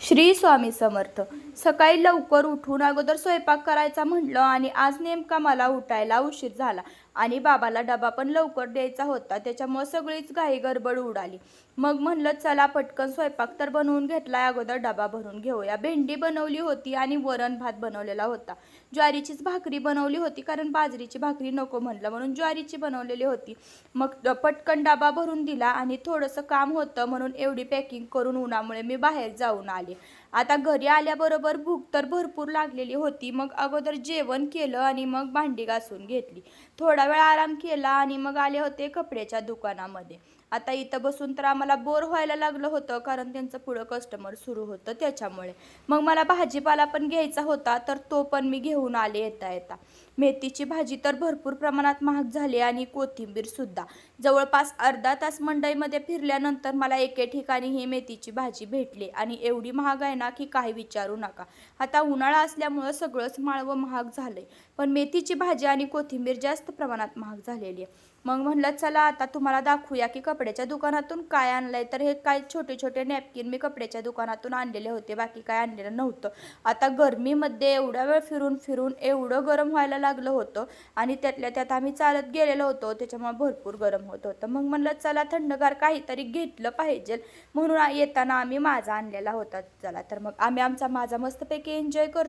श्री स्वामी समर्थ. सकाळी लवकर उठून अगोदर स्वयंपाक करायचा म्हटलं आणि आज नेमका मला उठायला उशीर झाला आणि बाबाला डबा पण लवकर द्यायचा होता. त्याच्यामुळे सगळीच घाई गडबड उडाली. मग म्हणलं चला पटकन स्वयंपाक तर बनवून घेतलाय, अगोदर डबा भरून घेऊया. भेंडी बनवली होती आणि वरण भात बनवलेला होता. ज्वारीचीच भाकरी बनवली होती कारण बाजरीची भाकरी नको म्हणलं म्हणून ज्वारीची बनवलेली होती. मग पटकन डबा भरून दिला आणि थोडंसं काम होतं म्हणून एवढी पॅकिंग करून उन्हामुळे मी बाहेर जाऊन आले. आता घरी आल्याबरोबर भूक तर भरपूर लागलेली होती. मग अगोदर जेवण केलं आणि मग भांडी घासून घेतली. थोडा वेळ आराम केला आणि मग आले होते कपड्याच्या दुकानामध्ये. आता इथं बसून तर आम्हाला बोर व्हायला लागलं होतं कारण त्यांचं पुढं कस्टमर सुरू होतं त्याच्यामुळे. मग मला भाजीपाला पण घ्यायचा होता तर तो पण मी घेऊन आले येता येता. मेथीची भाजी तर भरपूर प्रमाणात महाग झाली आणि कोथिंबीर सुद्धा. जवळपास अर्धा तास मंडईमध्ये फिरल्यानंतर मला एके ठिकाणी ही मेथीची भाजी भेटली आणि एवढी महाग आहे ना की काही विचारू नका. आता उन्हाळा असल्यामुळं सगळंच माळवं महाग झालंय, पण मेथीची भाजी आणि कोथिंबीर जास्त प्रमाणात महाग झालेली आहे. मग म्हणलं चला आता तुम्हाला दाखवूया की कपड्याच्या दुकानातून काय आणलंय. तर हे काय छोटे छोटे नॅपकिन मी कपड्याच्या दुकानातून आणलेले होते, बाकी काय आणलेलं नव्हतं. आता गरमीमध्ये एवढा वेळ फिरून फिरून एवढं गरम व्हायला लागलं होतं आणि त्यातल्या त्यात आम्ही चालत गेलेलो होतो त्याच्यामुळे भरपूर गरम होत होतं. मग म्हणलं चला थंडगार काहीतरी घेतलं पाहिजे म्हणून येताना आम्ही माझा आणलेला होता. चला तर मग आम्ही माझा मस्तपैकी एन्जॉय करतो.